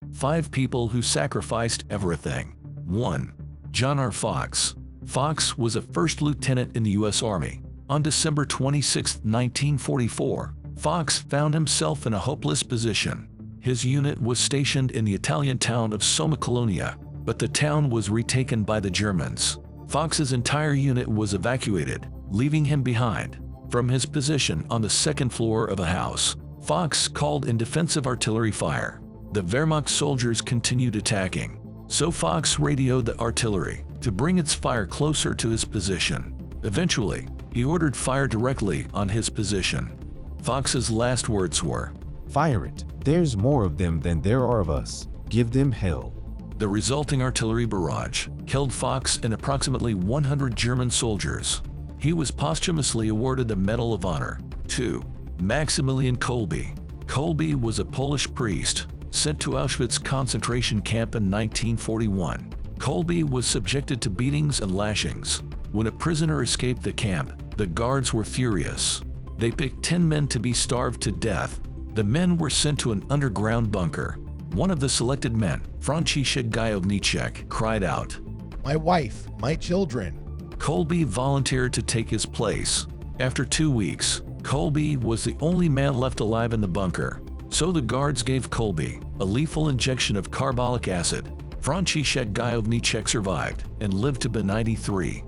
5 people who sacrificed everything. 1. John R. Fox. Fox was a first lieutenant in the U.S. Army. On December 26, 1944, Fox found himself in a hopeless position. His unit was stationed in the Italian town of Somacolonia, but the town was retaken by the Germans. Fox's entire unit was evacuated, leaving him behind. From his position on the second floor of a house, Fox called in defensive artillery fire. The Wehrmacht soldiers continued attacking, so Fox radioed the artillery to bring its fire closer to his position. Eventually, he ordered fire directly on his position. Fox's last words were, "Fire it. There's more of them than there are of us. Give them hell." The resulting artillery barrage killed Fox and approximately 100 German soldiers. He was posthumously awarded the Medal of Honor. 2. Maximilian Kolbe. Kolbe was a Polish priest sent to Auschwitz concentration camp in 1941. Kolbe was subjected to beatings and lashings. When a prisoner escaped the camp, the guards were furious. They picked 10 men to be starved to death. The men were sent to an underground bunker. One of the selected men, Franciszek Gajowniczek, cried out, "My wife, my children." Kolbe volunteered to take his place. After 2 weeks, Kolbe was the only man left alive in the bunker, so the guards gave Kolbe a lethal injection of carbolic acid. Franciszek Gajowniczek survived and lived to be 93.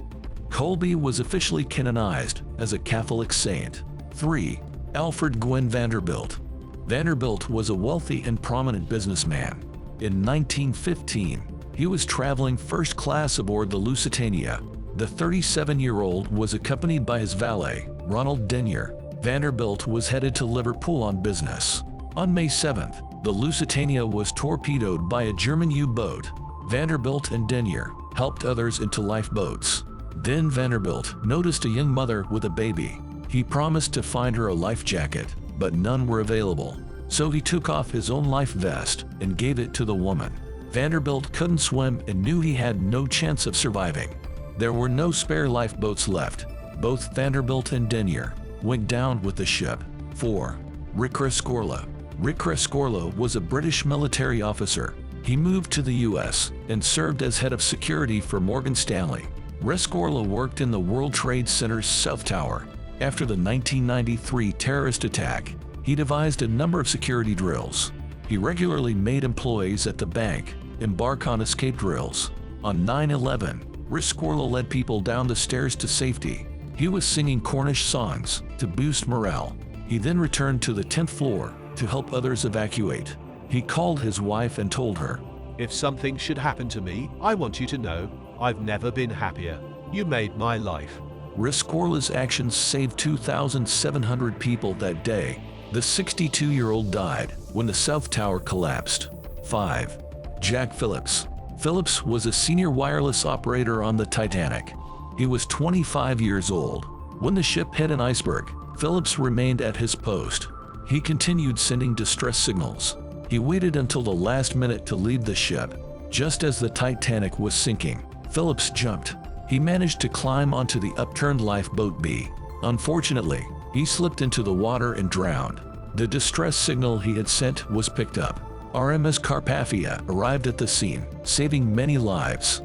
Kolbe was officially canonized as a Catholic saint. 3. Alfred Gwyn Vanderbilt. Vanderbilt was a wealthy and prominent businessman. In 1915, he was traveling first class aboard the Lusitania. The 37-year-old was accompanied by his valet, Ronald Denyer. Vanderbilt was headed to Liverpool on business. On May 7th, the Lusitania was torpedoed by a German U-boat. Vanderbilt and Denyer helped others into lifeboats. Then Vanderbilt noticed a young mother with a baby. He promised to find her a life jacket, but none were available. So he took off his own life vest and gave it to the woman. Vanderbilt couldn't swim and knew he had no chance of surviving. There were no spare lifeboats left. Both Vanderbilt and Denyer went down with the ship. 4. Rick Rescorla. Rick Rescorla was a British military officer. He moved to the U.S. and served as head of security for Morgan Stanley. Rescorla worked in the World Trade Center's South Tower. After the 1993 terrorist attack, he devised a number of security drills. He regularly made employees at the bank embark on escape drills. On 9/11, Rescorla led people down the stairs to safety. He was singing Cornish songs to boost morale. He then returned to the 10th floor to help others evacuate. He called his wife and told her, "If something should happen to me, I want you to know I've never been happier. You made my life." Rescorla's actions saved 2,700 people that day. The 62-year-old died when the South Tower collapsed. 5. Jack Phillips. Phillips was a senior wireless operator on the Titanic. He was 25 years old. When the ship hit an iceberg, Phillips remained at his post. He continued sending distress signals. He waited until the last minute to leave the ship. Just as the Titanic was sinking, Phillips jumped. He managed to climb onto the upturned lifeboat B. Unfortunately, he slipped into the water and drowned. The distress signal he had sent was picked up. RMS Carpathia arrived at the scene, saving many lives.